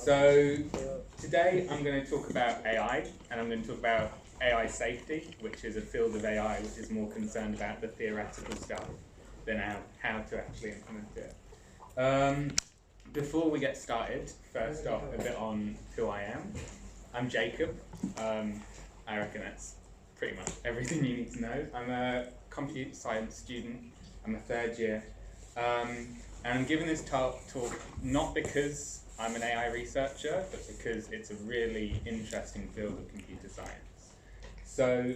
So today I'm going to talk about AI, and I'm going to talk about AI safety, which is a field of AI which is more concerned about the theoretical stuff than how to actually implement it. Before we get started, first off, a bit on who I am. I'm Jacob. I reckon that's pretty much everything you need to know. I'm a computer science student. I'm a third year. And I'm giving this talk not because I'm an AI researcher, but because it's a really interesting field of computer science. So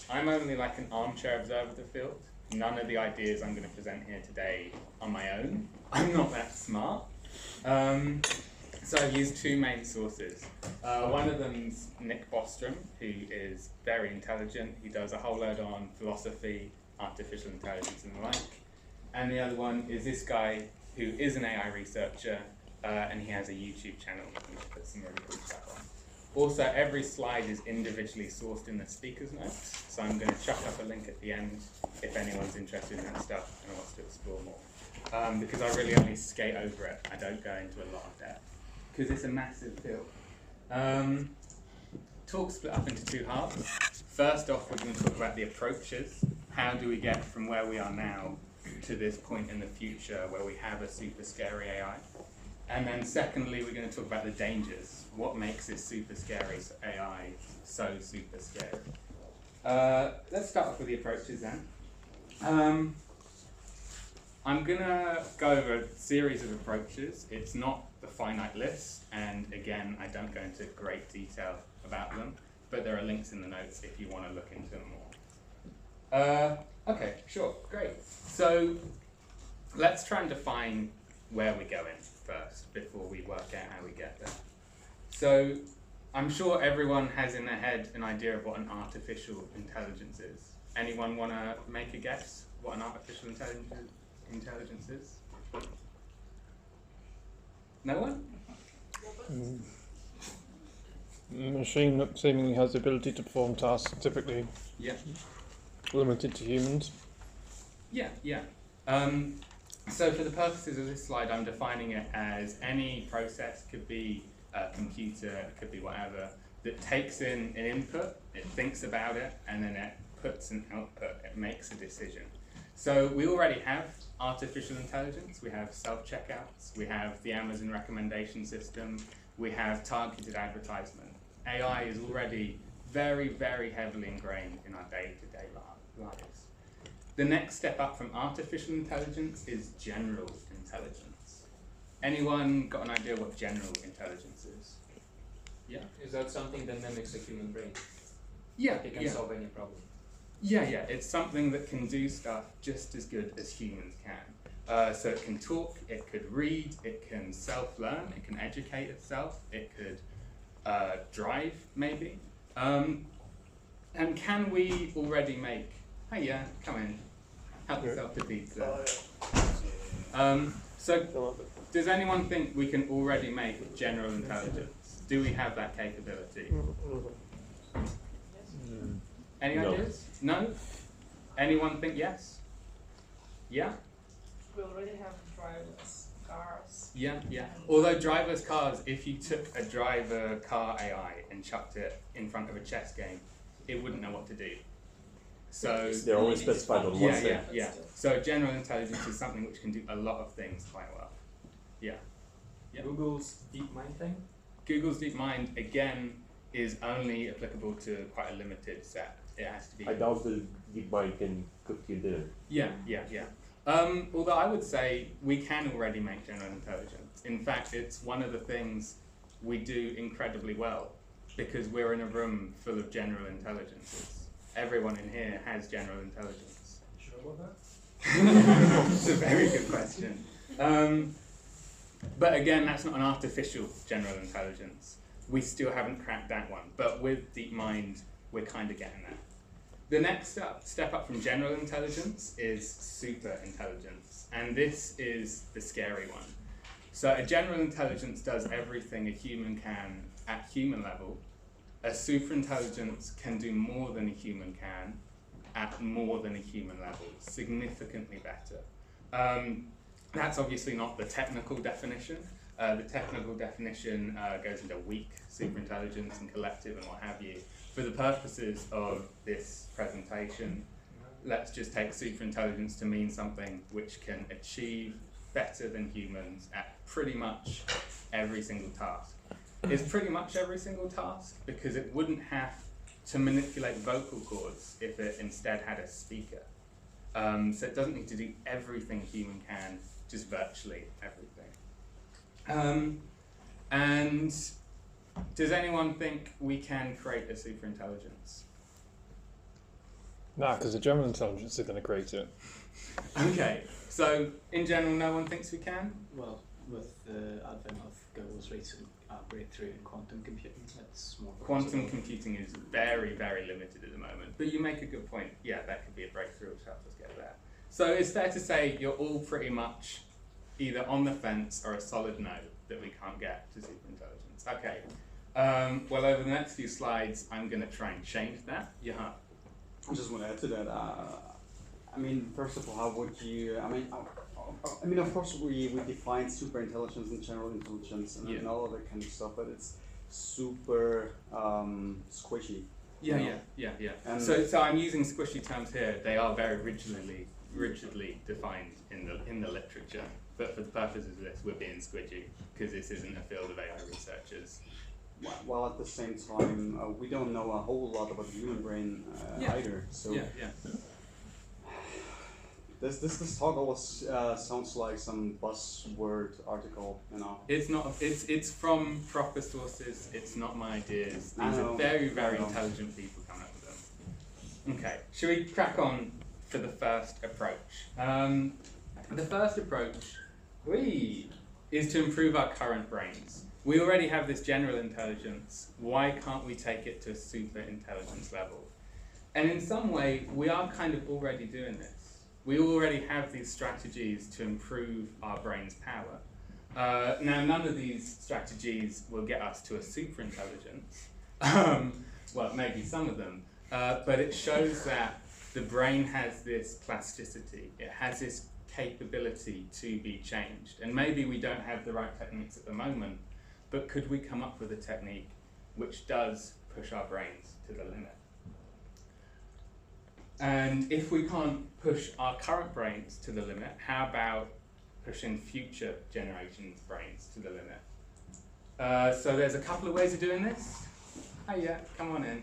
I'm only like an armchair observer of the field. None of the ideas I'm going to present here today are my own. I'm not that smart. So I've used two main sources. One of them's Nick Bostrom, who is very intelligent. He does a whole load on philosophy, artificial intelligence, and the like. And the other one is this guy who is an AI researcher, and he has a YouTube channel which puts some really cool stuff on. Also, every slide is individually sourced in the speaker's notes, so I'm going to chuck up a link at the end if anyone's interested in that stuff and wants to explore more. Because I really only skate over it. I don't go into a lot of depth, because it's a massive field. Talk split up into two halves. First off, we're going to talk about the approaches. How do we get from where we are now to this point in the future where we have a super scary AI? And then secondly, we're going to talk about the dangers. What makes this super scary AI so super scary? Let's start off with the approaches then. I'm going to go over a series of approaches. It's not the finite list, and again, I don't go into great detail about them, but there are links in the notes if you want to look into them more. Okay, sure, great. So let's try and define where we're going first before we work out how we get there. So I'm sure everyone has in their head an idea of what an artificial intelligence is. Anyone want to make a guess what an artificial intelligence is? No one? A machine that seemingly has the ability to perform tasks typically limited to humans. Yeah. So for the purposes of this slide, I'm defining it as any process, could be a computer, it could be whatever, that takes in an input, it thinks about it, and then it puts an output, it makes a decision. So we already have artificial intelligence, we have self-checkouts, we have the Amazon recommendation system, we have targeted advertisement. AI is already very, very heavily ingrained in our day-to-day lives. The next step up from artificial intelligence is general intelligence. Anyone got an idea what general intelligence is? Yeah? Is that something that mimics a human brain? Yeah. It can solve any problem. Yeah, it's something that can do stuff just as good as humans can. So it can talk, it could read, it can self-learn, it can educate itself, it could drive, maybe. And can we already make, hey, yeah, come in, help yourself to pizza. So does anyone think we can already make general intelligence? Do we have that capability? Any ideas? No? Anyone think yes? Yeah? We already have driverless cars. Yeah. Although driverless cars, if you took a driver car AI and chucked it in front of a chess game, it wouldn't know what to do. So they're always specified on one thing. Yeah. So general intelligence is something which can do a lot of things quite well. Yeah. Google's DeepMind thing? Google's DeepMind, again, is only applicable to quite a limited set. It has to be. I doubt the DeepMind can cook you dinner. Yeah. Although I would say we can already make general intelligence. In fact, it's one of the things we do incredibly well because we're in a room full of general intelligences. Everyone in here has general intelligence. Sure about that? It's a very good question. But again, that's not an artificial general intelligence. We still haven't cracked that one. But with DeepMind, we're kind of getting there. The next step up from general intelligence is super intelligence. And this is the scary one. So a general intelligence does everything a human can at human level. A super intelligence can do more than a human can at more than a human level, significantly better. That's obviously not the technical definition, The technical definition goes into weak superintelligence and collective and what have you. For the purposes of this presentation, let's just take superintelligence to mean something which can achieve better than humans at pretty much every single task. It's pretty much every single task because it wouldn't have to manipulate vocal cords if it instead had a speaker. So it doesn't need to do everything a human can, just virtually everything. And does anyone think we can create a superintelligence? Nah, because the general intelligence is going to create it. Okay, so in general, no one thinks we can? Well, with the advent of Google's recent breakthrough in quantum computing, it's more Quantum possible. computing is very, very limited at the moment. But you make a good point. Yeah, that could be a breakthrough which helps us get there. So it's fair to say you're all pretty much either on the fence or a solid no that we can't get to superintelligence. Okay. Well, over the next few slides, I'm going to try and change that. Johan. I just want to add to that. I mean, first of all, how would you? I mean, of course, we define superintelligence and general intelligence and all of that kind of stuff, but it's super squishy. Yeah. And So I'm using squishy terms here. They are very rigidly defined in the literature. But for the purposes of this, we're being squidgy because this isn't a field of AI researchers. while at the same time, we don't know a whole lot about the human brain either. So Yeah. this talk always sounds like some buzzword article, you know. It's not. It's from proper sources. It's not my ideas. I These know, are very, very I know. intelligent people coming up with them. Okay, should we crack on for the first approach? The first approach, is to improve our current brains. We already have this general intelligence. Why can't we take it to a super intelligence level? And in some way, we are kind of already doing this. We already have these strategies to improve our brain's power. Now, none of these strategies will get us to a super intelligence. Well, maybe some of them, but it shows that the brain has this plasticity. It has this capability to be changed. And maybe we don't have the right techniques at the moment, but could we come up with a technique which does push our brains to the limit? And if we can't push our current brains to the limit, how about pushing future generations' brains to the limit? So there's a couple of ways of doing this. Oh yeah, come on in.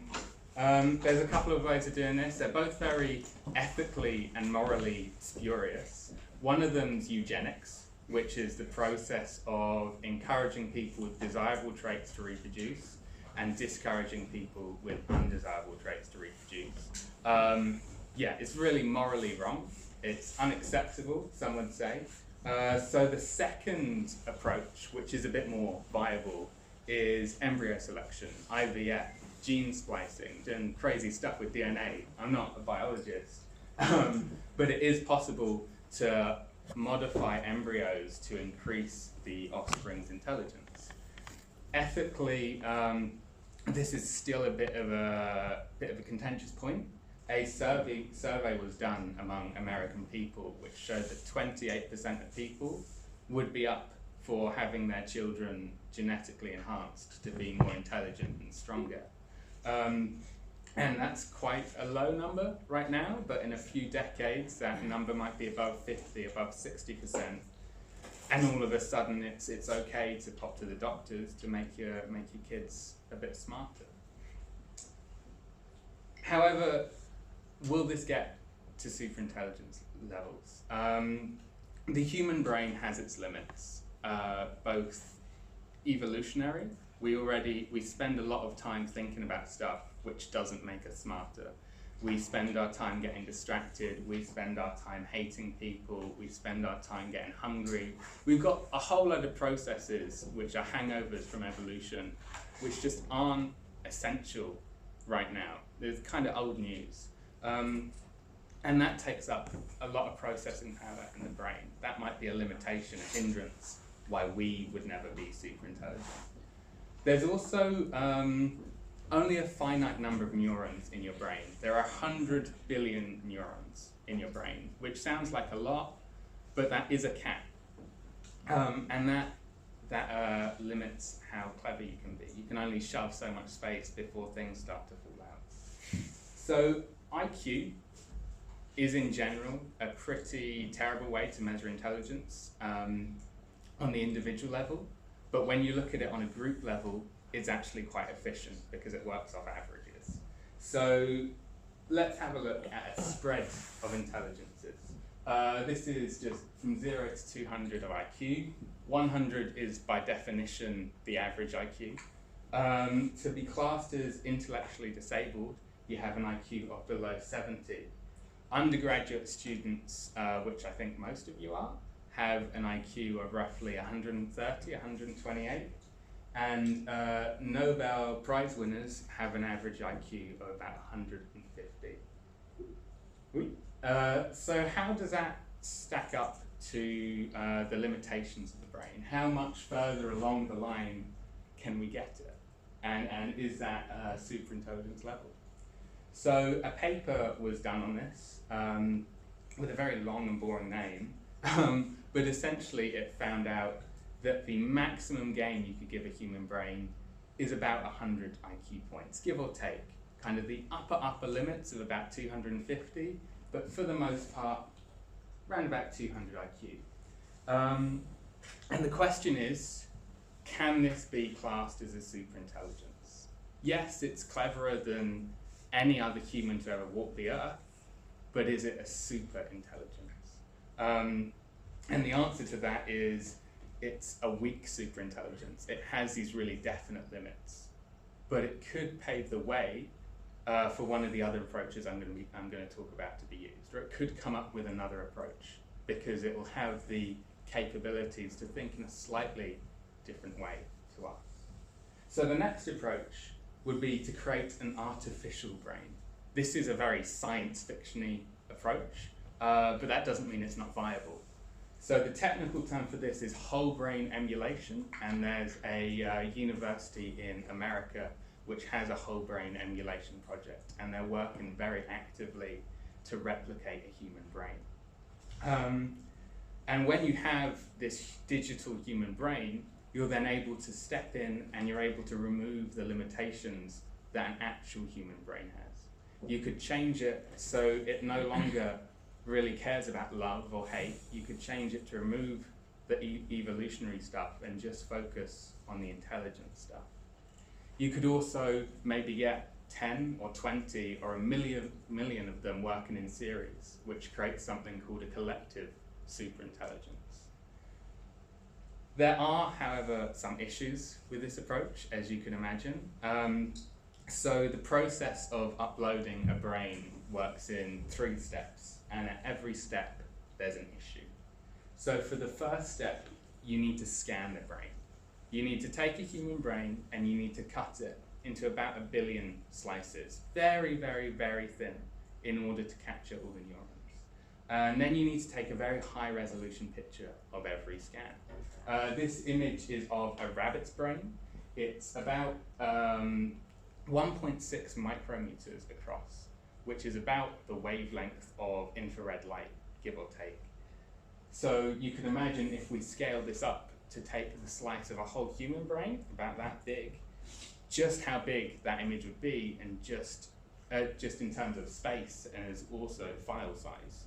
There's a couple of ways of doing this. They're both very ethically and morally spurious. One of them's eugenics, which is the process of encouraging people with desirable traits to reproduce and discouraging people with undesirable traits to reproduce. Yeah, it's really morally wrong. It's unacceptable, some would say. So the second approach, which is a bit more viable, is embryo selection, IVF, gene splicing, doing crazy stuff with DNA. I'm not a biologist, but it is possible to modify embryos to increase the offspring's intelligence. Ethically, this is still a bit of a contentious point. A survey was done among American people which showed that 28% of people would be up for having their children genetically enhanced to be more intelligent and stronger. And that's quite a low number right now, but in a few decades that number might be above 50, above 60%. And all of a sudden it's okay to pop to the doctors to make your kids a bit smarter. However, will this get to superintelligence levels? The human brain has its limits, both evolutionary. We spend a lot of time thinking about stuff which doesn't make us smarter. We spend our time getting distracted, we spend our time hating people, we spend our time getting hungry. We've got a whole load of processes which are hangovers from evolution, which just aren't essential right now. There's kind of old news. And that takes up a lot of processing power in the brain. That might be a limitation, a hindrance, why we would never be super intelligent. There's also only a finite number of neurons in your brain. There are 100 billion neurons in your brain, which sounds like a lot, but that is a cap. And that limits how clever you can be. You can only shove so much space before things start to fall out. So IQ is in general a pretty terrible way to measure intelligence on the individual level, but when you look at it on a group level, it's actually quite efficient because it works off averages. So let's have a look at a spread of intelligences. This is just from 0 to 200 of IQ. 100 is by definition the average IQ. To be classed as intellectually disabled, you have an IQ of below 70. Undergraduate students, which I think most of you are, have an IQ of roughly 130, 128. And Nobel Prize winners have an average IQ of about 150. So how does that stack up to the limitations of the brain? How much further along the line can we get it? And is that superintelligence level? So a paper was done on this with a very long and boring name, but essentially it found out that the maximum gain you could give a human brain is about 100 IQ points, give or take. Kind of the upper limits of about 250, but for the most part, around about 200 IQ. And the question is, can this be classed as a superintelligence? Yes, it's cleverer than any other human to ever walk the earth, but is it a super intelligence? And the answer to that is, it's a weak superintelligence. It has these really definite limits, but it could pave the way for one of the other approaches I'm going to talk about to be used, or it could come up with another approach because it will have the capabilities to think in a slightly different way to us. So the next approach would be to create an artificial brain. This is a very science fiction-y approach, but that doesn't mean it's not viable. So the technical term for this is whole brain emulation, and there's a university in America which has a whole brain emulation project, and they're working very actively to replicate a human brain. And when you have this digital human brain, you're then able to step in and you're able to remove the limitations that an actual human brain has. You could change it so it no longer really cares about love or hate. You could change it to remove the evolutionary stuff and just focus on the intelligent stuff. You could also maybe get 10 or 20 or a million of them working in series, which creates something called a collective superintelligence. There are, however, some issues with this approach, as you can imagine. So the process of uploading a brain works in 3 steps, and at every step there's an issue. So for the first step, you need to scan the brain. You need to take a human brain and you need to cut it into about 1 billion slices, very, very, very thin, in order to capture all the neurons. And then you need to take a very high resolution picture of every scan. This image is of a rabbit's brain. It's about 1.6 micrometers across, which is about the wavelength of infrared light, give or take. So you can imagine if we scale this up to take the slice of a whole human brain, about that big, just how big that image would be, and just in terms of space and as also file size.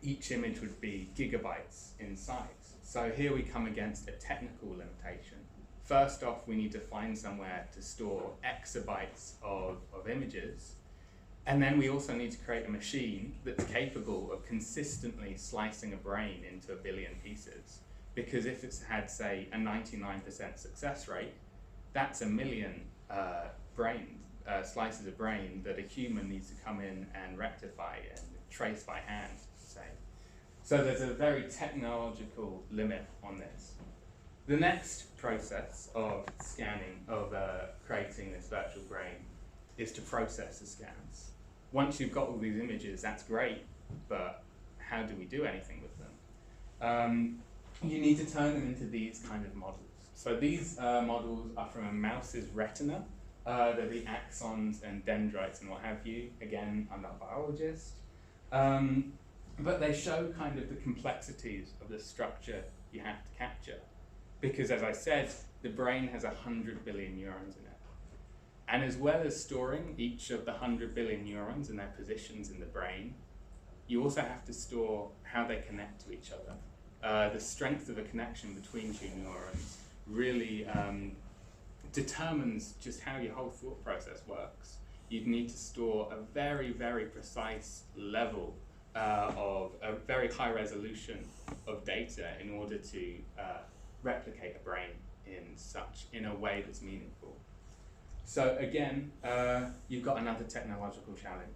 Each image would be gigabytes in size. So here we come against a technical limitation. First off, we need to find somewhere to store exabytes of images. And then we also need to create a machine that's capable of consistently slicing a brain into 1 billion pieces. Because if it's had, say, a 99% success rate, that's 1 million slices of brain that a human needs to come in and rectify and trace by hand, say. So there's a very technological limit on this. The next process of scanning, of creating this virtual brain, is to process the scans. Once you've got all these images, that's great, but how do we do anything with them? You need to turn them into these kind of models. So these models are from a mouse's retina. They're the axons and dendrites and what have you. Again, I'm not a biologist. But they show kind of the complexities of the structure you have to capture. Because as I said, the brain has 100 billion neurons in it. And as well as storing each of the 100 billion neurons and their positions in the brain, you also have to store how they connect to each other. The strength of a connection between two neurons really determines just how your whole thought process works. You'd need to store a very, very precise level of a very high resolution of data in order to replicate a brain in a way that's meaningful. So again, you've got another technological challenge.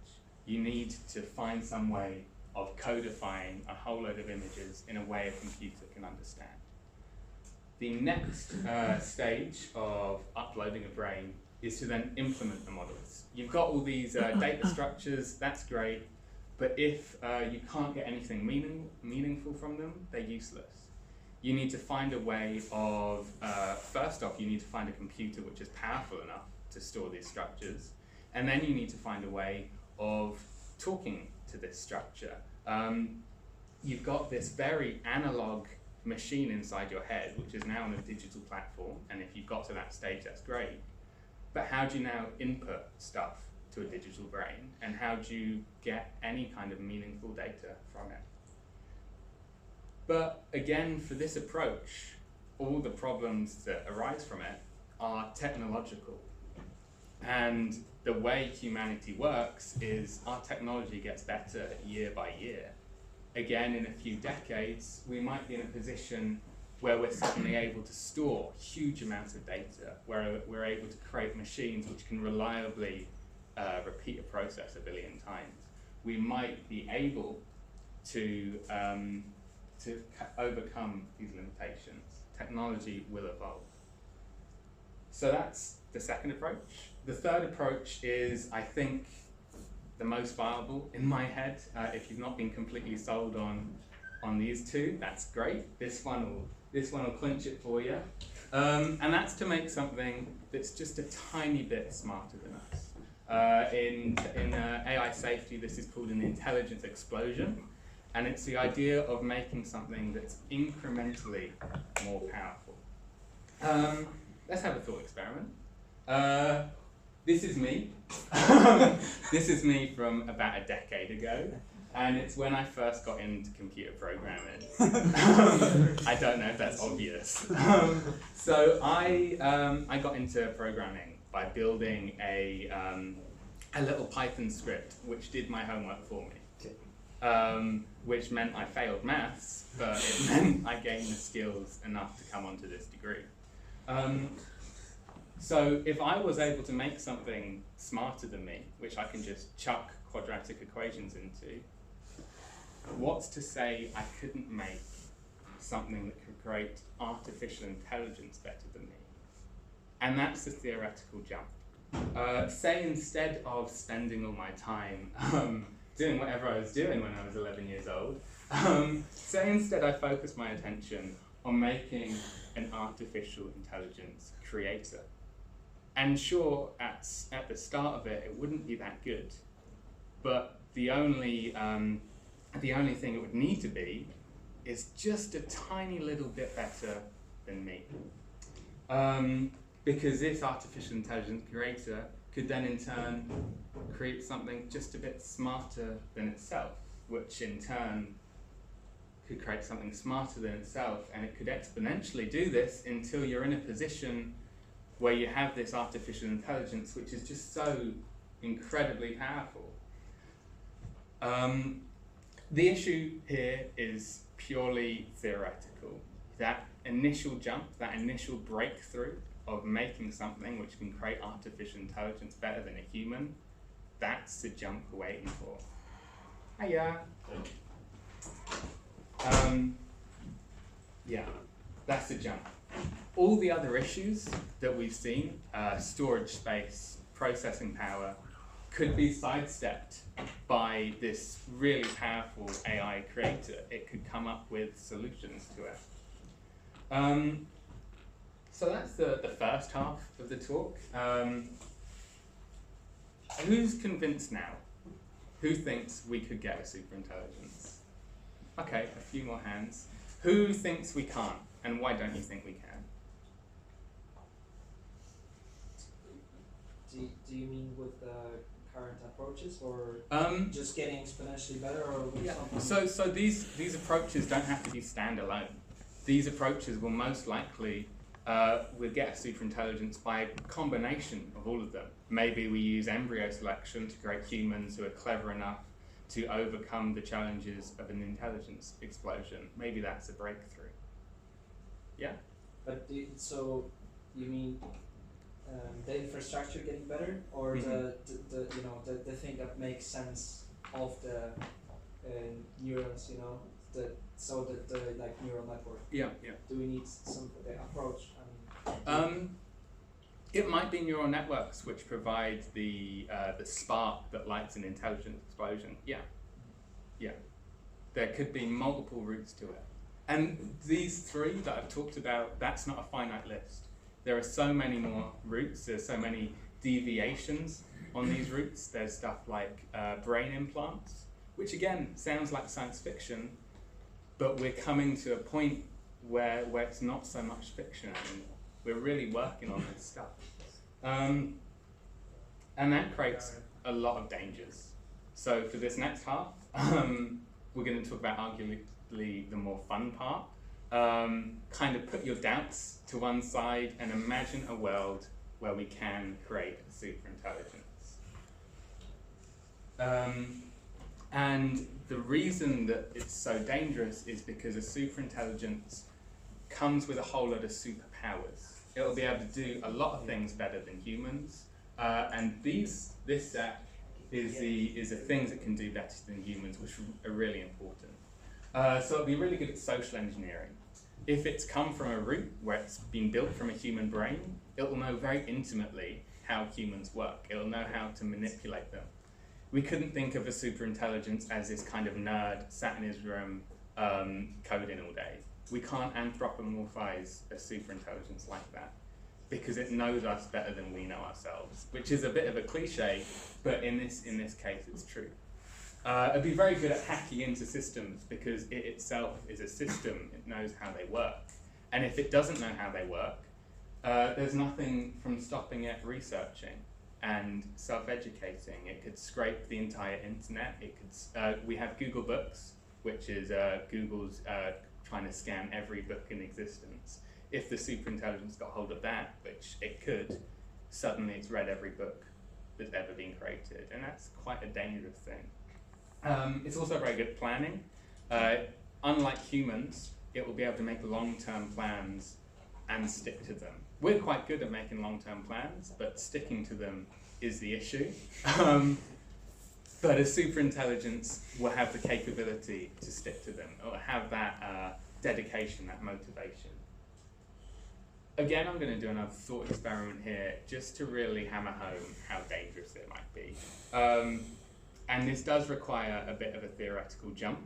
You need to find some way of codifying a whole load of images in a way a computer can understand. The next stage of uploading a brain is to then implement the models. You've got all these data structures, that's great, but if you can't get anything meaningful from them, they're useless. You need to find a way of, first off, you need to find a computer which is powerful enough to store these structures, and then you need to find a way of talking to this structure. You've got this very analog machine inside your head, which is now on a digital platform, and if you've got to that stage, that's great. But how do you now input stuff to a digital brain, and how do you get any kind of meaningful data from it? But again, for this approach, all the problems that arise from it are technological. And the way humanity works is our technology gets better year by year. Again, in a few decades, we might be in a position where we're suddenly able to store huge amounts of data, where we're able to create machines which can reliably repeat a process 1 billion times. We might be able to overcome these limitations. Technology will evolve. So that's the second approach. The third approach is, I think, the most viable in my head. If you've not been completely sold on these two, that's great. This one will clinch it for you. And that's to make something that's just a tiny bit smarter than us. In AI safety, this is called an intelligence explosion. And it's the idea of making something that's incrementally more powerful. Let's have a thought experiment. This is me. This is me from about a decade ago. And it's when I first got into computer programming. I don't know if that's obvious. So I got into programming by building a little Python script which did my homework for me. Which meant I failed maths, but it meant I gained the skills enough to come onto this degree. So if I was able to make something smarter than me, which I can just chuck quadratic equations into, what's to say I couldn't make something that could create artificial intelligence better than me? And that's the theoretical jump. Say instead of spending all my time doing whatever I was doing when I was 11 years old, say instead I focused my attention on making an artificial intelligence creator. And sure, at the start of it, it wouldn't be that good, but the only thing it would need to be is just a tiny little bit better than me. Because this artificial intelligence creator could then in turn create something just a bit smarter than itself, which in turn could create something smarter than itself, and it could exponentially do this until you're in a position where you have this artificial intelligence which is just so incredibly powerful. The issue here is purely theoretical. That initial jump, that initial breakthrough of making something which can create artificial intelligence better than a human, that's the jump we're waiting for. Hiya. Yeah, that's the jump. All the other issues that we've seen, storage space, processing power, could be sidestepped by this really powerful AI creator. It could come up with solutions to it. So that's the first half of the talk. Who's convinced now? Who thinks we could get a superintelligence? Okay, a few more hands. Who thinks we can't, and why don't you think we can? Do you mean with the current approaches, or Um, just getting exponentially better, or with Yeah. something? So these approaches don't have to be standalone. These approaches will most likely will get a superintelligence by a combination of all of them. Maybe we use embryo selection to create humans who are clever enough to overcome the challenges of an intelligence explosion. Maybe that's a breakthrough. Yeah. But so you mean the infrastructure getting better, or the you know the thing that makes sense of the neurons, you know, the like neural network. Yeah. Yeah. Do we need some approach? It might be neural networks which provide the spark that lights an intelligence explosion. Yeah. There could be multiple routes to it. And these three that I've talked about, that's not a finite list. There are so many more routes, there's so many deviations on these routes. There's stuff like brain implants, which again sounds like science fiction, but we're coming to a point where it's not so much fiction anymore. We're really working on this stuff. And that creates a lot of dangers. So for this next half, we're going to talk about arguably the more fun part. Kind of put your doubts to one side and imagine a world where we can create a superintelligence. And the reason that it's so dangerous is because a superintelligence comes with a whole lot of superpowers. It'll be able to do a lot of things better than humans, and this set is the things it can do better than humans, which are really important. So it'll be really good at social engineering. If it's come from a root where it's been built from a human brain, it will know very intimately how humans work. It'll know how to manipulate them. We couldn't think of a superintelligence as this kind of nerd sat in his room coding all day. We can't anthropomorphize a superintelligence like that because it knows us better than we know ourselves, which is a bit of a cliche, but in this case it's true. It'd be very good at hacking into systems because it itself is a system. It knows how they work. And if it doesn't know how they work, there's nothing from stopping it researching and self-educating. It could scrape the entire internet. It could. We have Google Books, which is Google's trying to scan every book in existence. If the superintelligence got hold of that, which it could, suddenly it's read every book that's ever been created, and that's quite a dangerous thing. It's also very good at planning. Unlike humans, it will be able to make long-term plans and stick to them. We're quite good at making long-term plans, but sticking to them is the issue. But a superintelligence will have the capability to stick to them, or have that dedication, that motivation. Again, I'm going to do another thought experiment here, just to really hammer home how dangerous it might be. And this does require a bit of a theoretical jump,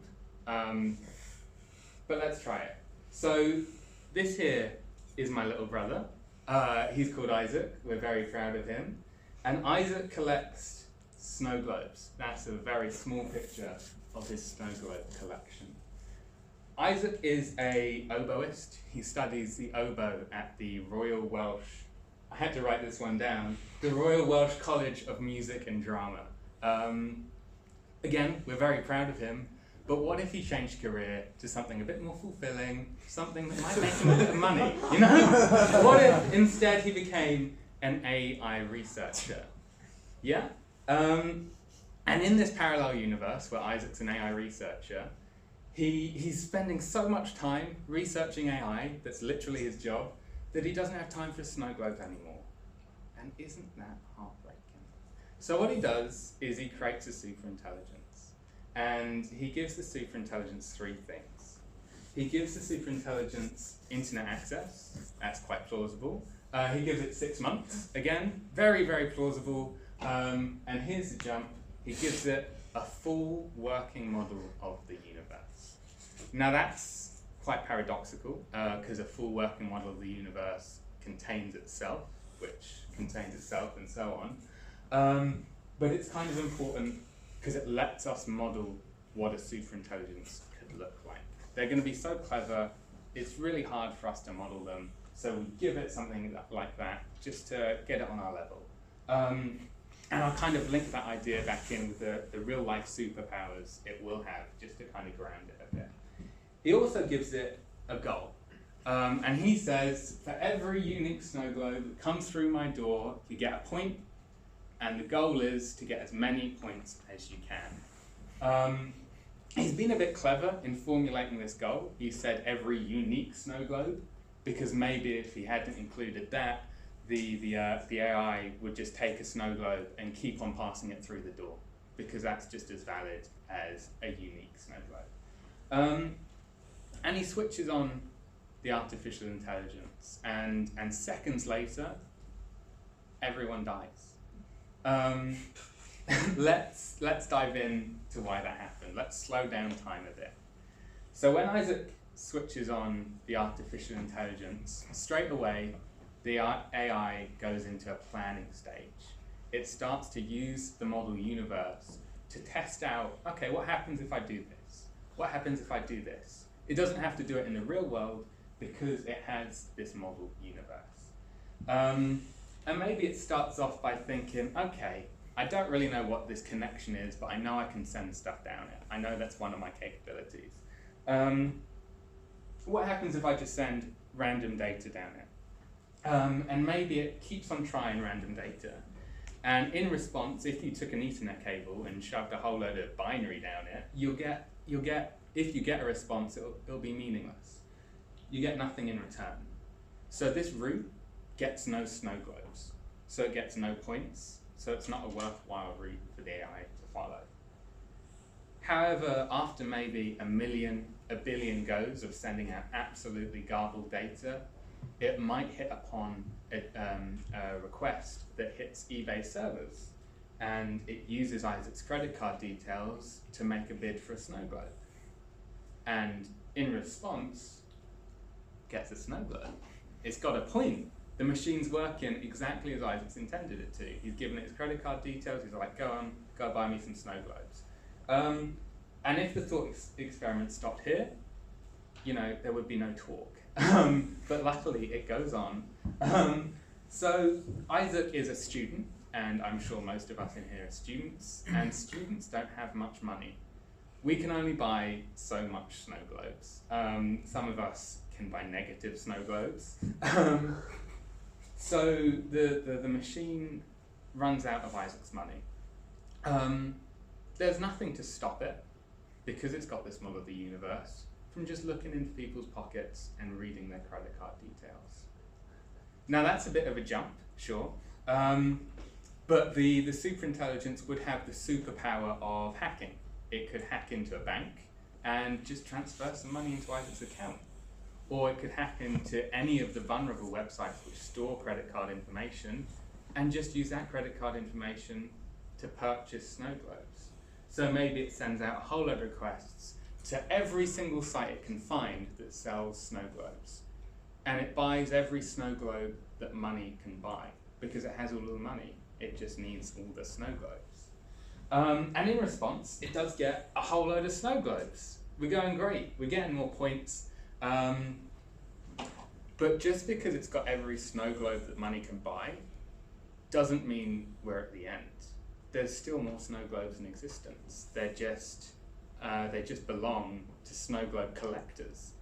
but let's try it. So this here is my little brother. He's called Isaac. We're very proud of him. And Isaac collects snow globes. That's a very small picture of his snow globe collection. Isaac is a oboist. He studies the oboe at the Royal Welsh, I had to write this one down, the Royal Welsh College of Music and Drama. Again, we're very proud of him, but what if he changed career to something a bit more fulfilling, something that might make him a bit of money, you know? What if instead he became an AI researcher? Yeah? And in this parallel universe where Isaac's an AI researcher, he's spending so much time researching AI, that's literally his job, that he doesn't have time for snow globes anymore. And isn't that heartbreaking? So what he does is he creates a superintelligence. And he gives the superintelligence three things. He gives the superintelligence internet access. That's quite plausible. He gives it 6 months. Again, very, very plausible. And here's the jump. He gives it a full working model of the universe. Now that's quite paradoxical, because a full working model of the universe contains itself, which contains itself and so on. But it's kind of important because it lets us model what a superintelligence could look like. they're going to be so clever, it's really hard for us to model them. So we give it something like that just to get it on our level. And I'll kind of link that idea back in with the real life superpowers it will have, just to kind of ground it a bit. He also gives it a goal. And he says, for every unique snow globe that comes through my door, you get a point, and the goal is to get as many points as you can. He's been a bit clever in formulating this goal. He said every unique snow globe, because maybe if he hadn't included that, the AI would just take a snow globe and keep on passing it through the door, because that's just as valid as a unique snow globe. And he switches on the artificial intelligence, and seconds later, everyone dies. Let's dive in to why that happened. Let's slow down time a bit. So when Isaac switches on the artificial intelligence, straight away the AI goes into a planning stage. It starts to use the model universe to test out, okay, what happens if I do this? What happens if I do this? It doesn't have to do it in the real world because it has this model universe. And maybe it starts off by thinking, okay, I don't really know what this connection is, but I know I can send stuff down it. I know that's one of my capabilities. What happens if I just send random data down it? And maybe it keeps on trying random data. And in response, if you took an Ethernet cable and shoved a whole load of binary down it, you'll get, if you get a response, it'll be meaningless. You get nothing in return. So this route gets no snow globes. So it gets no points. So it's not a worthwhile route for the AI to follow. However, after maybe a billion goes of sending out absolutely garbled data, it might hit upon a request that hits eBay servers, and it uses Isaac's credit card details to make a bid for a snow globe. And in response, gets a snow globe. It's got a point. The machine's working exactly as Isaac's intended it to. He's given it his credit card details. He's like, go buy me some snow globes. And if the thought experiment stopped here, there would be no talk. But luckily it goes on. So Isaac is a student, and I'm sure most of us in here are students, and students don't have much money. We can only buy so much snow globes. Some of us can buy negative snow globes. So the machine runs out of Isaac's money. There's nothing to stop it, because it's got this model of the universe, from just looking into people's pockets and reading their credit card details. Now that's a bit of a jump, sure, but the superintelligence would have the superpower of hacking. It could hack into a bank and just transfer some money into Isaac's account. Or it could hack into any of the vulnerable websites which store credit card information and just use that credit card information to purchase snow globes. So maybe it sends out a whole load of requests to every single site it can find that sells snow globes. And it buys every snow globe that money can buy, because it has all the money. It just needs all the snow globes. And in response, it does get a whole load of snow globes. We're going great. We're getting more points. But just because it's got every snow globe that money can buy doesn't mean we're at the end. There's still more snow globes in existence. They just belong to snow globe collectors.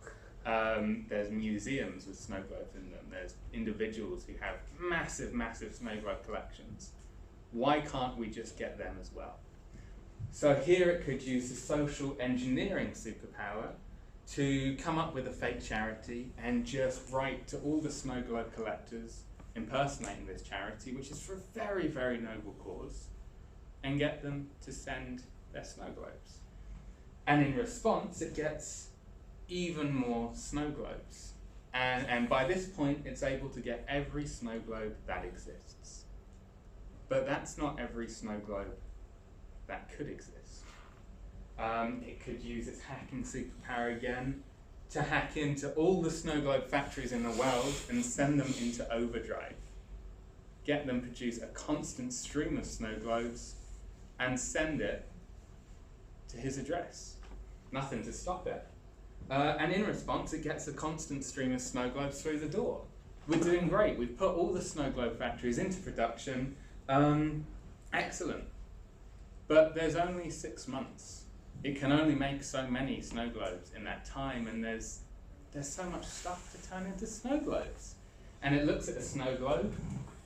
There's museums with snow globes in them. There's individuals who have massive, massive snow globe collections. Why can't we just get them as well? So here it could use the social engineering superpower to come up with a fake charity and just write to all the snow globe collectors impersonating this charity, which is for a very, very noble cause, and get them to send their snow globes. And in response, it gets even more snow globes. And by this point, it's able to get every snow globe that exists. But that's not every snow globe that could exist. It could use its hacking superpower again to hack into all the snow globe factories in the world and send them into overdrive. Get them produce a constant stream of snow globes and send it to his address. Nothing to stop it. And in response, it gets a constant stream of snow globes through the door. We're doing great. We've put all the snow globe factories into production. Excellent. But there's only 6 months. It can only make so many snow globes in that time, and there's so much stuff to turn into snow globes. And it looks at a snow globe,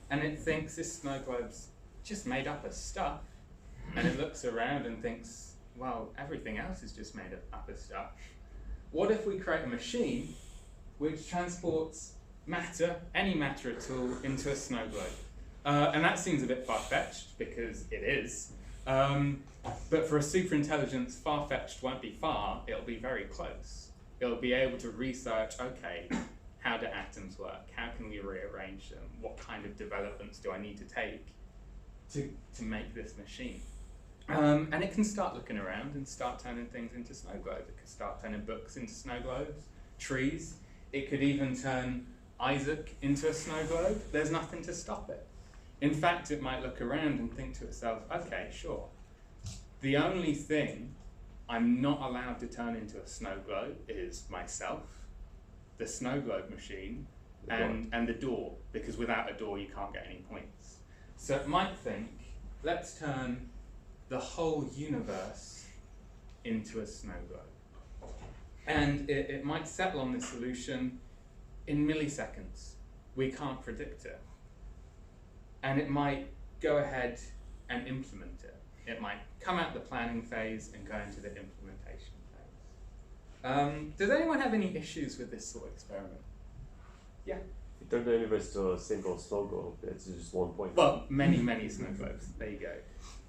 and it thinks this snow globe's just made up of stuff. And it looks around and thinks, well, everything else is just made up of stuff. What if we create a machine which transports matter, any matter at all, into a snow globe? And that seems a bit far-fetched, because it is. But for a superintelligence, far-fetched won't be far, it'll be very close. It'll be able to research, okay, how do atoms work? How can we rearrange them? What kind of developments do I need to take to make this machine? And it can start looking around and start turning things into snow globes. It can start turning books into snow globes, trees. It could even turn Isaac into a snow globe. There's nothing to stop it. In fact, it might look around and think to itself, okay, sure. The only thing I'm not allowed to turn into a snow globe is myself, the snow globe machine, and the door, because without a door you can't get any points. So it might think, let's turn the whole universe into a snow globe. And it might settle on this solution in milliseconds. We can't predict it. And it might go ahead and implement it. It might come out the planning phase and go into the implementation phase. Does anyone have any issues with this sort of experiment? Yeah? If you turn the universe to a single snow globe, it's just 1 point. Well, many snow globes. There you go.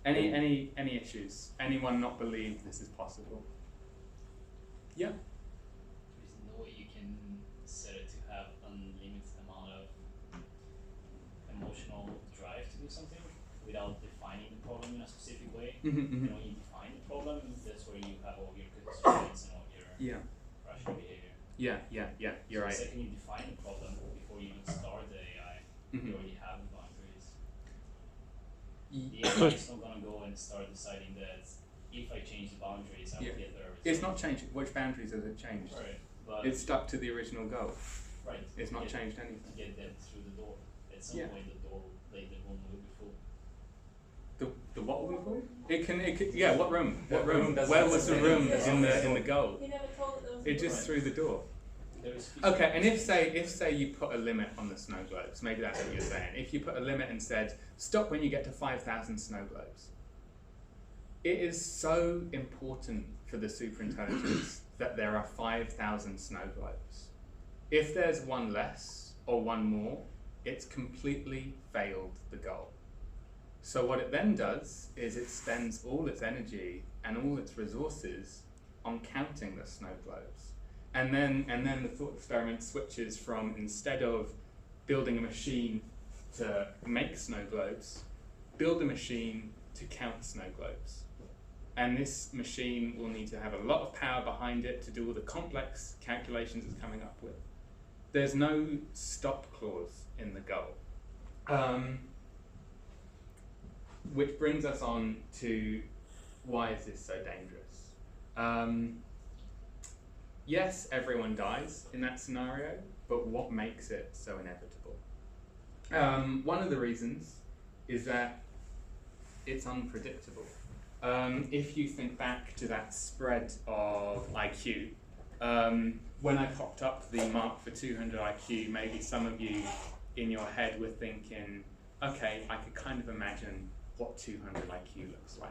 Any issues? Anyone not believe this is possible? Yeah? There's no way you can set it to have unlimited amount of emotional drive to do something without defining the problem in a specific way. Mm-hmm, And when you define the problem, that's where you have all your constraints and all your rational behavior. Yeah, you're right. The second you define the problem before you even start the AI, you already have the boundaries. The AI is not going to go and start deciding that if I change the boundaries, I will get better results. It's not changed. Which boundaries has it changed? Right, but It's stuck to the original goal. right. It's not to changed get, anything. To get them through the door. At some point, the door later will move before. The what will move? It can. Yeah. What room? What room room? doesn't Where was the room exist. in the goal? He never told it there was It just through the door. There is Okay, and if say you put a limit on the snow globes, maybe that's what you're saying. If you put a limit and said, stop when you get to 5,000 snow globes. It is so important for the superintelligence that there are 5,000 snow globes. If there's one less or one more, it's completely failed the goal. So what it then does is it spends all its energy and all its resources on counting the snow globes. And then the thought experiment switches from, instead of building a machine to make snow globes, build a machine to count snow globes. And this machine will need to have a lot of power behind it to do all the complex calculations it's coming up with. There's no stop clause in the goal. Which brings us on to, why is this so dangerous? Yes, everyone dies in that scenario, but what makes it so inevitable? One of the reasons is that it's unpredictable. If you think back to that spread of IQ, when I popped up the mark for 200 IQ, maybe some of you in your head were thinking, okay, I could kind of imagine what 200 IQ looks like.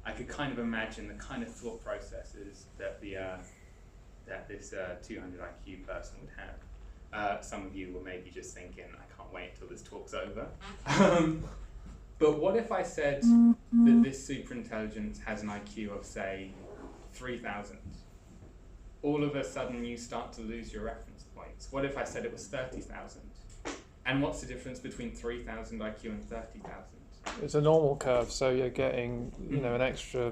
I could kind of imagine the kind of thought processes that this 200 IQ person would have. Some of you were maybe just thinking, I can't wait till this talk's over. But what if I said that this superintelligence has an IQ of, say, 3,000? All of a sudden you start to lose your reference points. What if I said it was 30,000? And what's the difference between 3,000 IQ and 30,000? It's a normal curve, so you're getting, an extra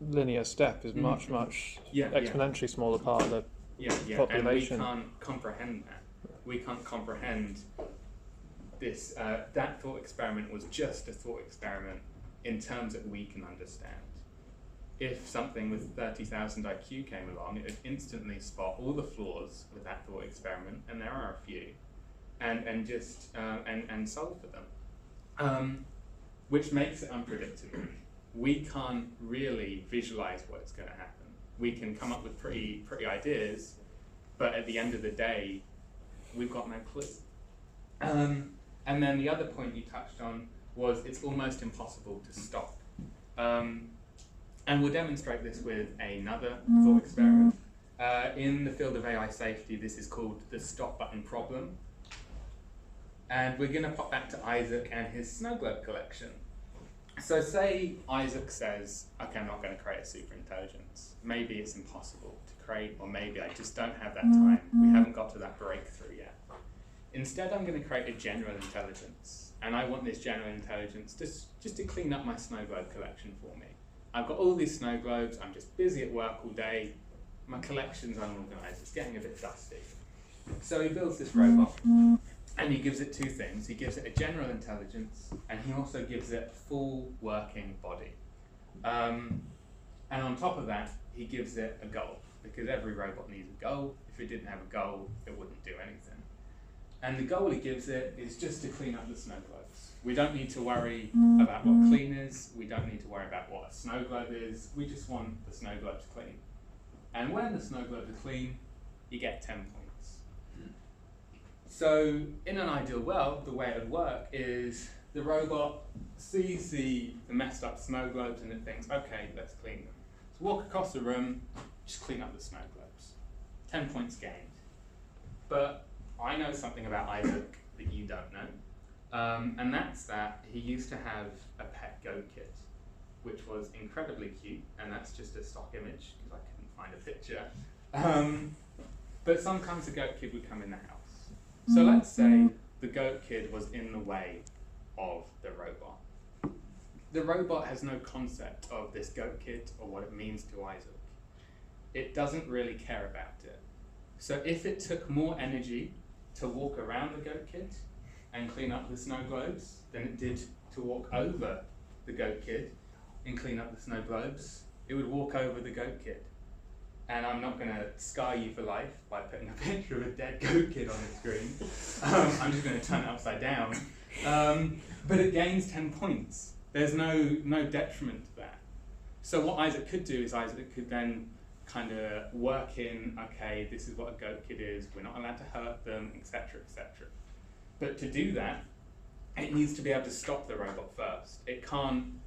linear step is much exponentially smaller part of the population. And we can't comprehend that. We can't comprehend this. That thought experiment was just a thought experiment in terms that we can understand. if something with 30,000 IQ came along, it would instantly spot all the flaws with that thought experiment, and there are a few, and just and solve for them, which makes it unpredictable. We can't really visualize what's going to happen. We can come up with pretty ideas, but at the end of the day, we've got no clue. And then the other point you touched on was it's almost impossible to stop. And we'll demonstrate this with another thought experiment. In the field of AI safety, this is called the stop button problem. And we're going to pop back to Isaac and his snow globe collection. So say Isaac says, okay, I'm not going to create a superintelligence. Maybe it's impossible to create, or maybe I just don't have that time. We haven't got to that breakthrough yet. Instead, I'm going to create a general intelligence. And I want this general intelligence just to clean up my snow globe collection for me. I've got all these snow globes, I'm just busy at work all day, my collection's unorganized, it's getting a bit dusty. So he builds this robot, and he gives it two things. He gives it a general intelligence, and he also gives it a full working body. And on top of that, he gives it a goal, because every robot needs a goal. If it didn't have a goal, it wouldn't do anything. And the goal he gives it is just to clean up the snow globes. We don't need to worry about what clean is. We don't need to worry about what a snow globe is. We just want the snow globes clean. And when the snow globes are clean, you get 10 points. So in an ideal world, the way it would work is the robot sees the messed up snow globes and it thinks, okay, let's clean them. So walk across the room, just clean up the snow globes. 10 points gained. But I know something about Isaac that you don't know. And that's that he used to have a pet goat kit, which was incredibly cute, and that's just a stock image because I couldn't find a picture. But sometimes the goat kid would come in the house. So let's say the goat kid was in the way of the robot. The robot has no concept of this goat kid or what it means to Isaac. It doesn't really care about it. So if it took more energy to walk around the goat kid and clean up the snow globes than it did to walk over the goat kid and clean up the snow globes, it would walk over the goat kid. And I'm not going to scar you for life by putting a picture of a dead goat kid on the screen. I'm just going to turn it upside down. But it gains 10 points. There's no detriment to that. So what Isaac could do is Isaac could then kind of work in, okay, this is what a goat kid is, we're not allowed to hurt them, etc., etc. But to do that, it needs to be able to stop the robot first. He can't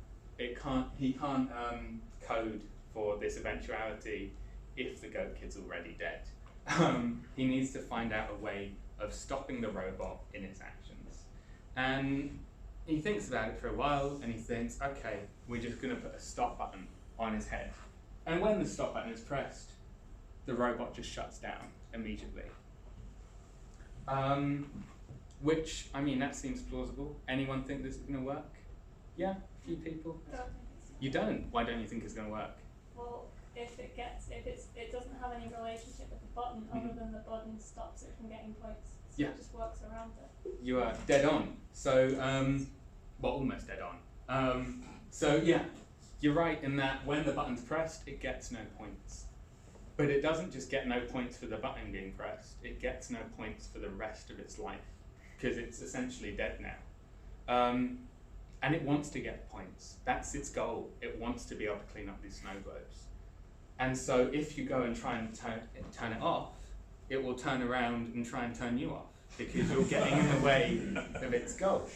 code for this eventuality if the goat kid's already dead. He needs to find out a way of stopping the robot in its actions. And he thinks about it for a while, and he thinks, okay, we're just going to put a stop button on his head. And when the stop button is pressed, the robot just shuts down immediately. Which, I mean, that seems plausible. Anyone think this is going to work? Yeah, a few people. Don't think it's You don't? Why don't you think it's going to work? well, if it doesn't have any relationship with the button other than the button stops it from getting points. So Yeah. it just works around it. You are dead on. So, well, almost dead on. So yeah, you're right in that when the button's pressed, it gets no points. But it doesn't just get no points for the button being pressed, it gets no points for the rest of its life, because it's essentially dead now. And it wants to get points. That's its goal. It wants to be able to clean up these snow globes. And so if you go and try and turn it off, it will turn around and try and turn you off, because you're getting in the way of its goal.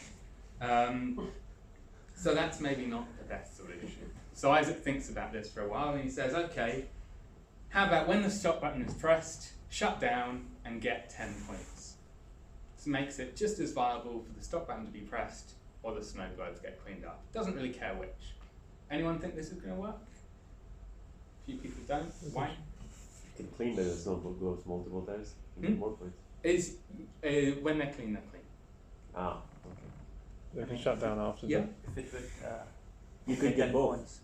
So that's maybe not the best solution. So Isaac thinks about this for a while and he says, okay, how about when the stop button is pressed, shut down and get 10 points. This makes it just as viable for the stop button to be pressed or the snow globes get cleaned up. Doesn't really care which. Anyone think this is going to work? A few people don't. Why? You can clean the snow globes multiple times and get more points. Is when they're clean, they're clean. Ah, okay. They can shut down after Yeah. that. If it would You could get 10 both. points.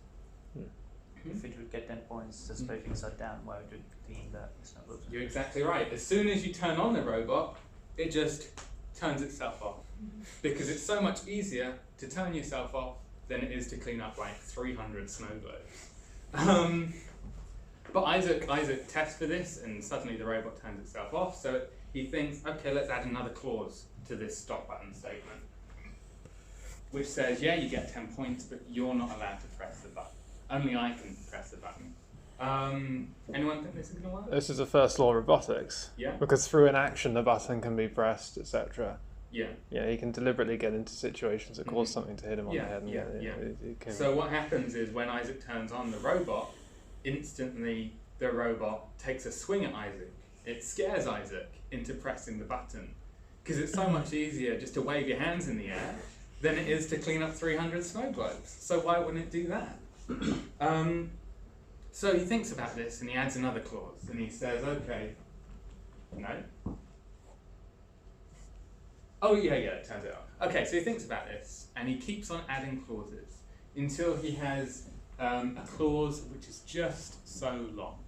If it would get 10 points, just by being shut down, why would it clean the snow globes? You're exactly right. As soon as you turn on the robot, it just turns itself off. Because it's so much easier to turn yourself off than it is to clean up like 300 snow globes. But Isaac tests for this, and suddenly the robot turns itself off. So he thinks, okay, let's add another clause to this stop button statement, which says, yeah, you get 10 points, but you're not allowed to press the button. Only I can press the button. Anyone think this is going to work? This is the first law of robotics. Yeah. Because through an action, the button can be pressed, etc. Yeah. Yeah, he can deliberately get into situations that cause something to hit him on the head. And it can So what happens is when Isaac turns on the robot, instantly the robot takes a swing at Isaac. It scares Isaac into pressing the button. Because it's so much easier just to wave your hands in the air than it is to clean up 300 snow globes. So why wouldn't it do that? So he thinks about this and he adds another clause and he says, okay, no. Oh yeah, it turns it off. Okay, so he thinks about this and he keeps on adding clauses until he has a clause which is just so long.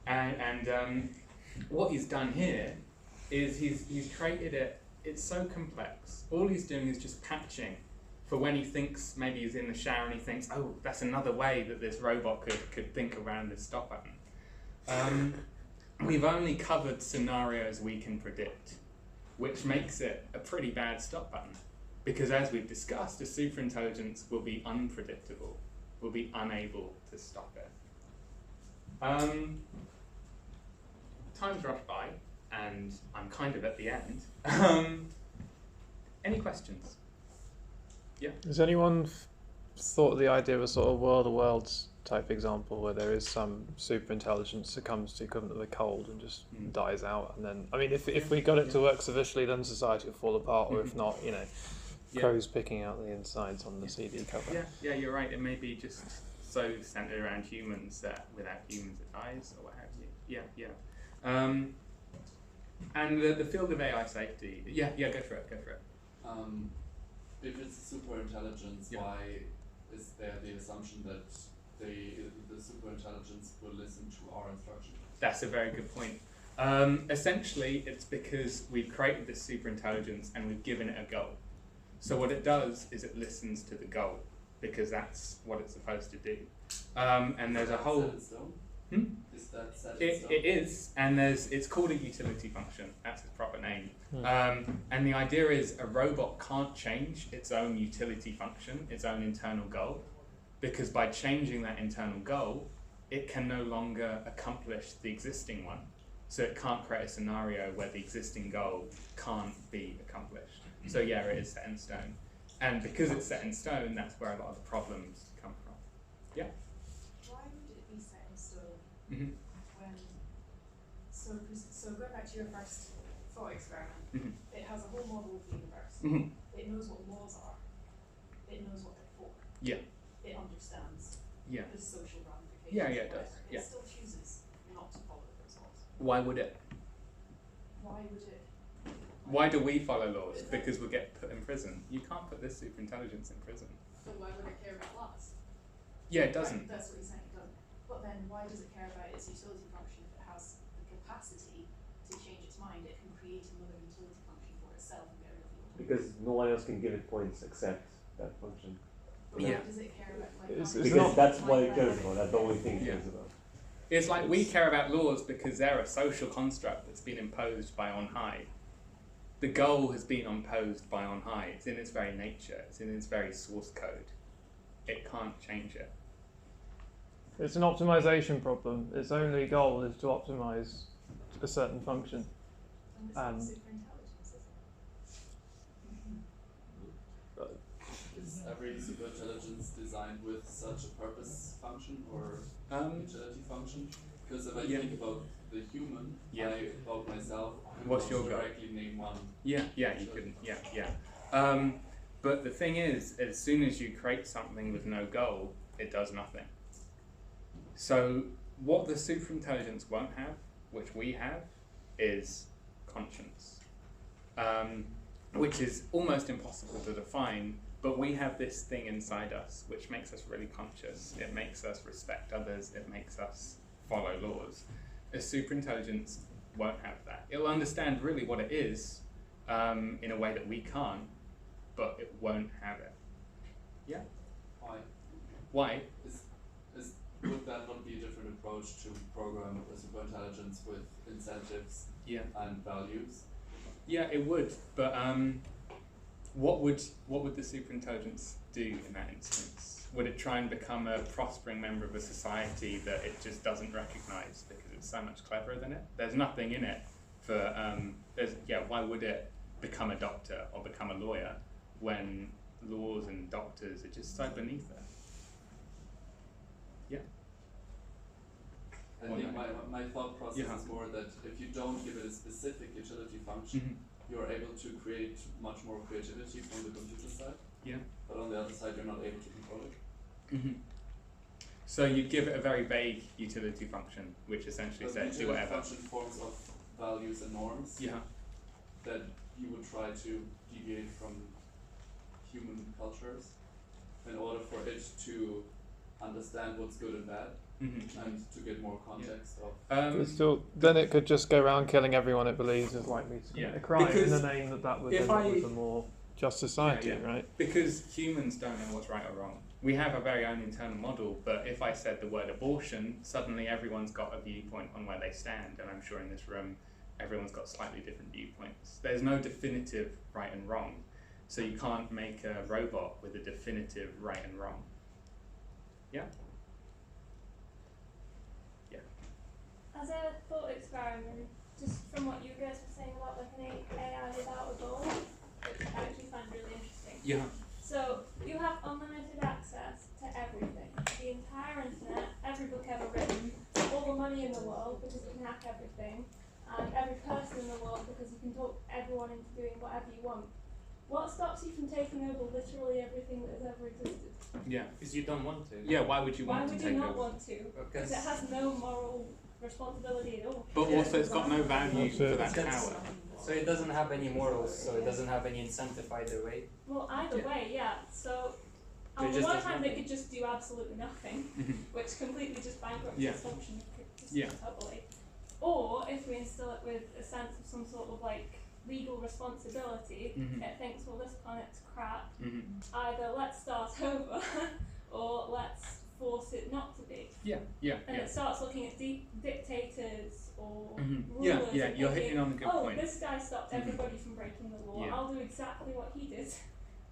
And what he's done here is he's created it. It's so complex. All he's doing is just patching for when he thinks maybe he's in the shower and he thinks, oh, that's another way that this robot could think around this stop button. We've only covered scenarios we can predict, which makes it a pretty bad stop button. Because as we've discussed, a superintelligence will be unpredictable, will be unable to stop it. Time's rushed by, and I'm kind of at the end. Any questions? Yeah? Has anyone thought of the idea of a sort of World of Worlds type example where there is some superintelligence succumbs to the cold and just dies out, and then, I mean, if we got it to work sufficiently, then society will fall apart, or if not, crows picking out the insides on the CD cover. Yeah, you're right. It may be just so centered around humans that without humans it dies, or what have you. Yeah. And the field of AI safety. Yeah, go for it. If it's super intelligence, why is there the assumption that the super intelligence will listen to our instructions? That's a very good point. Essentially, it's because we've created this super intelligence and we've given it a goal. So what it does is it listens to the goal because that's what it's supposed to do. And there's a whole. Is that set in stone? It is, and it's called a utility function. That's its proper name. And the idea is a robot can't change its own utility function, its own internal goal, because by changing that internal goal, it can no longer accomplish the existing one. So it can't create a scenario where the existing goal can't be accomplished. So yeah, it is set in stone. And because it's set in stone, that's where a lot of the problems come from. Yeah? Why would it be set in stone? Mm-hmm. So going back to your first thought experiment, it has a whole model of the universe. It knows what laws are. It knows what they're for. Yeah. It understands the social ramifications. Yeah, it does. It still chooses not to follow those laws. Why would it? Why would it? Why do we follow laws? Because we'll get put in prison. You can't put this superintelligence in prison. So why would it care about laws? Yeah, it doesn't. Right, that's what you're saying, it doesn't. But then why does it care about its utility function if it has the capacity to change its mind? It can create another utility function for itself and get rid of the old. Because no one else can give it points except that function. But why does it care about because that's what it cares about. That's the only thing it cares about. It's like we care about laws because they're a social construct that's been imposed by on high. The goal has been imposed by on high. It's in its very nature. It's in its very source code. It can't change it. It's an optimization problem. Its only goal is to optimize a certain function. And it's not superintelligence, is it? Is every superintelligence designed with such a purpose function or utility function? Because if I think about the human, about myself, what's your goal? Directly name one. You couldn't. But the thing is, as soon as you create something with no goal, it does nothing. So what the superintelligence won't have, which we have, is conscience, which is almost impossible to define. But we have this thing inside us which makes us really conscious. It makes us respect others. It makes us follow laws. A superintelligence won't have that. It'll understand really what it is in a way that we can't, but it won't have it. Yeah? Why? Why? would that not be a different approach to program a superintelligence with incentives and values? Yeah, it would. But what would the superintelligence do in that instance? Would it try and become a prospering member of a society that it just doesn't recognise because it's so much cleverer than it? There's nothing in it for why would it become a doctor or become a lawyer when laws and doctors are just so beneath it? Yeah. I think my thought process is more that if you don't give it a specific utility function, you're able to create much more creativity from the computer side. Yeah. But on the other side, you're not able to control it. So you give it a very vague utility function, which essentially says do whatever. Function forms of values and norms. Yeah. That you would try to deviate from human cultures in order for it to understand what's good and bad. And to get more context But still, then it could just go around killing everyone it believes is likely to commit a crime in the name that would end up with a more just society, right? Because humans don't know what's right or wrong. We have our very own internal model, but if I said the word abortion, suddenly everyone's got a viewpoint on where they stand, and I'm sure in this room everyone's got slightly different viewpoints. There's no definitive right and wrong, so you can't make a robot with a definitive right and wrong. Yeah? As a thought experiment, just from what you guys were saying about like an AI without a goal, which I actually find really interesting. Yeah. So you have unlimited access to everything, the entire internet, every book ever written, all the money in the world because you can hack everything, and every person in the world because you can talk everyone into doing whatever you want. What stops you from taking over literally everything that has ever existed? Yeah. Because you don't want to. Yeah, why would you want to Why would take you not over? want to? Because it has no moral responsibility at all. But also it's got no value for that power. So it doesn't have any morals, so it doesn't have any incentive either way. Well, either way, yeah. So on the one hand, they could just do absolutely nothing, which completely just bankrupts its function totally. Or if we instill it with a sense of some sort of like legal responsibility, it thinks, well, this planet's crap. Either let's start over, or let's force it not to be. And it starts looking at dictators or rulers. And You're thinking, hitting on a good point. This guy stopped everybody from breaking the law. I'll do exactly what he did.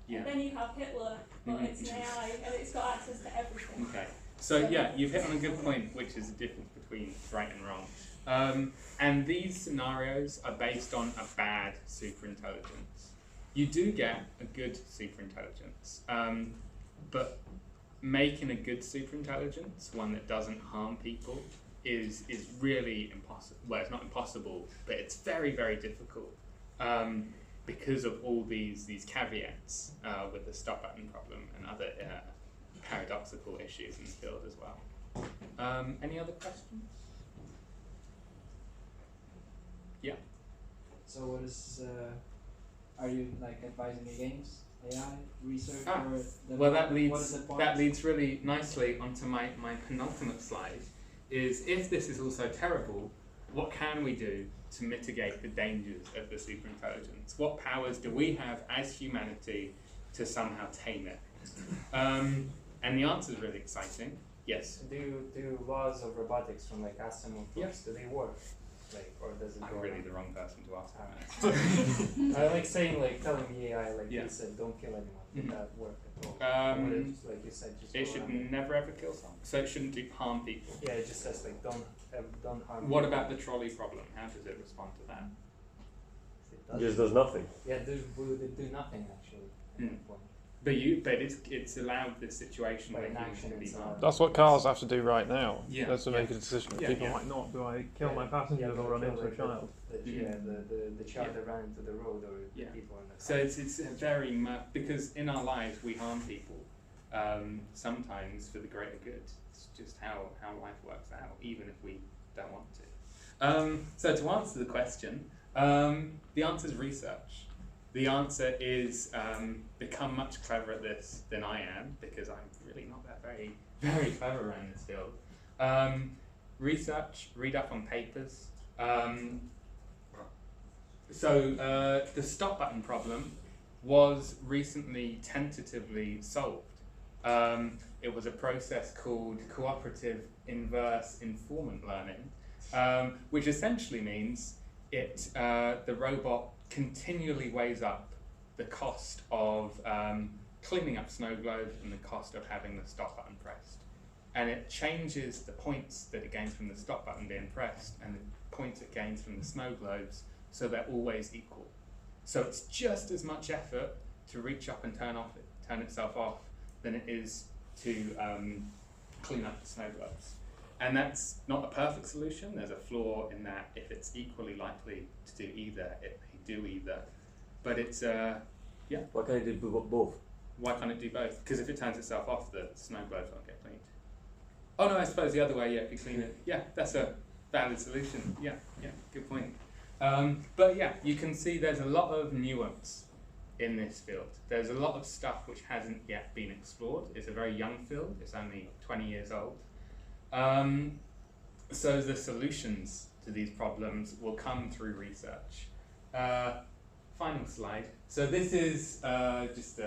And then you have Hitler, but it's an AI and it's got access to everything. Okay. So you've hit on a good point, which is the difference between right and wrong. And these scenarios are based on a bad superintelligence. You do get a good superintelligence, but making a good superintelligence, one that doesn't harm people, is really impossible. Well, it's not impossible, but it's very, very difficult because of all these caveats with the stop button problem and other paradoxical issues in the field as well. Any other questions? Yeah. So what is, are you like advising against AI research or the well, what is the point? that leads really nicely onto my penultimate slide. Is if this is also terrible, what can we do to mitigate the dangers of the superintelligence? What powers do we have as humanity to somehow tame it? And the answer is really exciting. Yes. Do laws of robotics from like Asimov books, do they work? Like, or does it I'm go really around? the wrong person to ask. I like saying, like, telling the AI, like you said, don't kill anyone. Would that work at all? Or would it just, like you said, just It go should around? never ever kill someone. So it shouldn't harm people. Yeah, it just says, like, don't harm What people. about the trolley problem? How does it respond to that? It Just does nothing. Yeah, would it do nothing actually at that point? But it's allowed this situation But where in humans action can be it's harmed. That's what cars have to do right now. Yeah, That's to yeah. make a decision. Yeah, People yeah. might not. Do I kill my passengers or run into a child? The child that ran into the road or the people in the car. So it's a very because in our lives we harm people sometimes for the greater good. It's just how life works out, even if we don't want to. So to answer the question, the answer is research. The answer is become much cleverer at this than I am, because I'm really not that very, very clever around this field. Research, read up on papers. So the stop button problem was recently tentatively solved. It was a process called cooperative inverse informant learning, which essentially means the robot continually weighs up the cost of cleaning up snow globes and the cost of having the stop button pressed. And it changes the points that it gains from the stop button being pressed and the points it gains from the snow globes, so they're always equal. So it's just as much effort to reach up and turn itself off than it is to clean up the snow globes. And that's not a perfect solution. There's a flaw in that if it's equally likely to do either, it may do either. But it's, yeah. Why can't it do both? Why can't it do both? Because if it turns itself off, the snow globes won't get cleaned. Oh no, I suppose the other way, yeah, if you clean it. Yeah, that's a valid solution. Yeah, good point. But yeah, you can see there's a lot of nuance in this field. There's a lot of stuff which hasn't yet been explored. It's a very young field. It's only 20 years old. So the solutions to these problems will come through research. Final slide. So this is just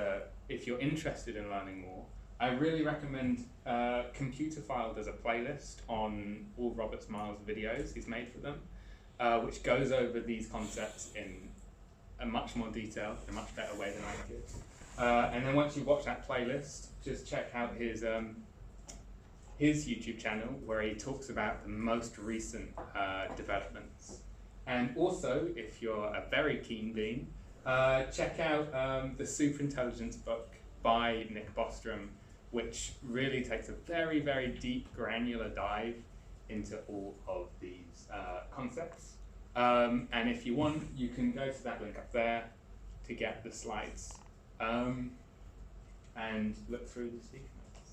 if you're interested in learning more, I really recommend Computerphile does a playlist on all Robert Smiles' videos he's made for them, which goes over these concepts in a much more detail, in a much better way than I did. And then once you watch that playlist, just check out his YouTube channel where he talks about the most recent developments. And also, if you're a very keen bean, check out the Superintelligence book by Nick Bostrom, which really takes a very, very deep, granular dive into all of these concepts. And if you want, you can go to that link up there to get the slides and look through the speaker notes.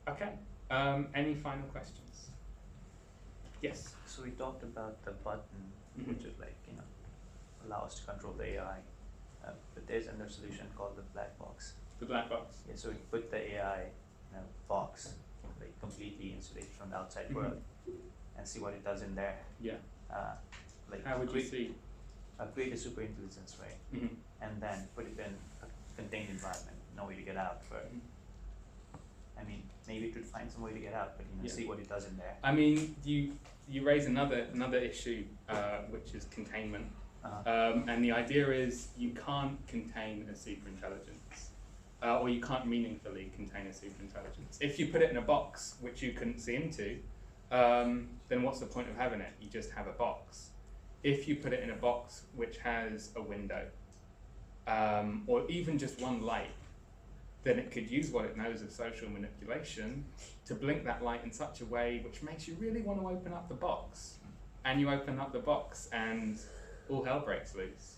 Okay, any final questions? Yes? So we talked about the button, which is like, allow us to control the AI. But there's another solution called the black box. The black box? Yeah, so we put the AI in a box, like completely insulated from the outside world, and see what it does in there. Yeah. Like how would you see? Create a super intelligence, right? And then put it in a contained environment, no way to get out. But I mean, maybe it would find some way to get out, but see what it does in there. I mean, you raise another issue, which is containment. And the idea is you can't contain a superintelligence, or you can't meaningfully contain a superintelligence. If you put it in a box which you couldn't see into, then what's the point of having it? You just have a box. If you put it in a box which has a window, or even just one light, then it could use what it knows of social manipulation to blink that light in such a way which makes you really want to open up the box. And you open up the box and all hell breaks loose.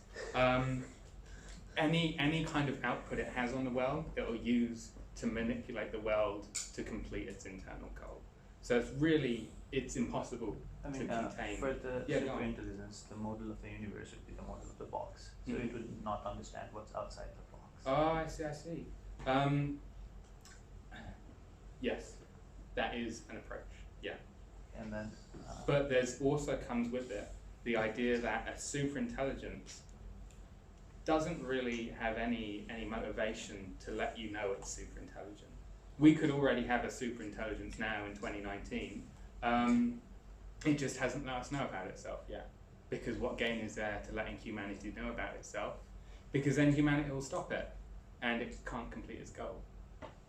Any kind of output it has on the world, it will use to manipulate the world to complete its internal goal. So it's impossible to contain. For the superintelligence, the model of the universe would be the model of the box. So it would not understand what's outside the box. Oh, I see. Yes, that is an approach. Yeah. And then. But there's also comes with it the idea that a superintelligence doesn't really have any motivation to let you know it's superintelligent. We could already have a superintelligence now in 2019. It just hasn't let us know about itself yet. Because what gain is there to letting humanity know about itself? Because then humanity will stop it, and it can't complete its goal.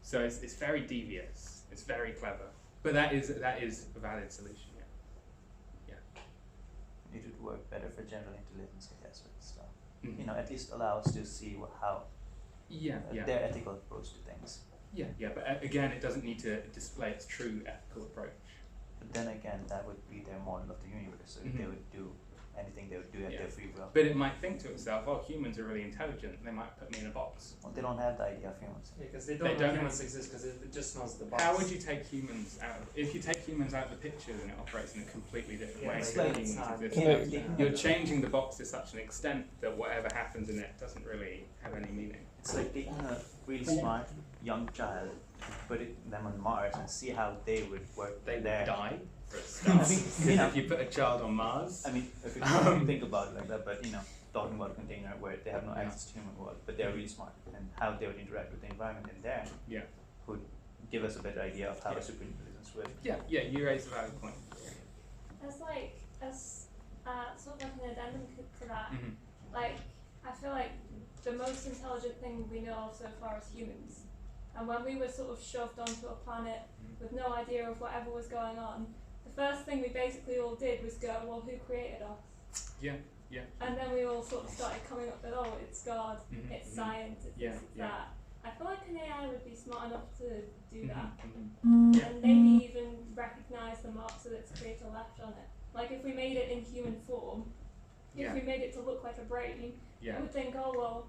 So it's very devious. It's very clever. But that is a valid solution. Yeah. It would work better for general intelligence, I guess, with stuff. At least allow us to see how their ethical approach to things. Yeah, but again, it doesn't need to display its true ethical approach. But then again, that would be their model of the universe. So if they would do anything, they would do at their free will. But it might think to itself, oh, humans are really intelligent, they might put me in a box. Well, they don't have the idea of humans. Yeah, because they don't know humans exist, because it just knows the box. How would you take humans out? If you take humans out of the picture, then it operates in a completely different way. It's Than like humans exist. You're changing the box to such an extent that whatever happens in it doesn't really have any meaning. It's like taking a really smart young child, put them on Mars, and see how they would work there. They would die. If you put a child on Mars. I mean, if you think about it like that, but talking about a container where they have no access to human world, but they're really smart, and how they would interact with the environment in there. Yeah. would give us a better idea of how a superintelligence works. Yeah, you raised a valid point. As like sort of like an addendum to that, Mhm. like I feel like the most intelligent thing we know of so far is humans. And when we were sort of shoved onto a planet with no idea of whatever was going on, the first thing we basically all did was go, well, who created us? Yeah. And then we all sort of started coming up with, oh, it's God, Mhm, it's mhm. science, it's this, it's that. I feel like an AI would be smart enough to do that. Yeah. And maybe even recognise the marks that its creator left on it. Like if we made it in human form, if we made it to look like a brain, it would think, oh well,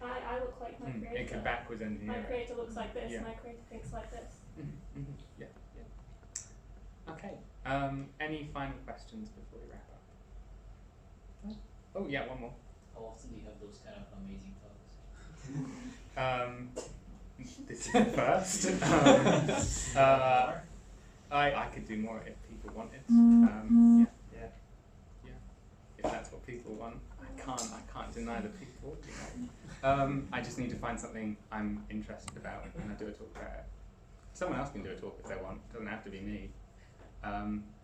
I look like my creator. It could backwards engineer My it. creator looks like this, my creator thinks like this. Yeah. Okay. Any final questions before we wrap up? Oh yeah, one more. How often do you have those kind of amazing talks? This is the first. I could do more if people wanted. If that's what people want, I can't deny the people. You know. I just need to find something I'm interested about, and I do a talk about it. Someone else can do a talk if they want. It doesn't have to be me.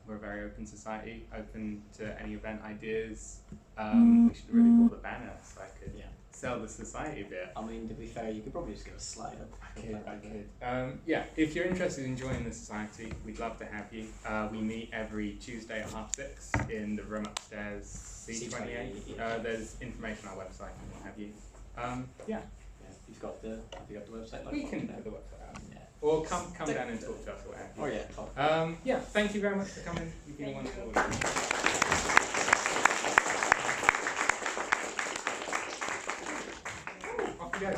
We're a very open society, open to any event ideas. We should really pull the banner so I could sell the society a bit. I mean, to be fair, you could probably just get a slide up. I could. If you're interested in joining the society, we'd love to have you. We meet every Tuesday at 6:30 in the room upstairs, C28. There's information on our website and what have you. You've got the website. We can put the website out. Or come down and talk to us or what have you. Thank you very much for coming. You've been wonderful. Off you go.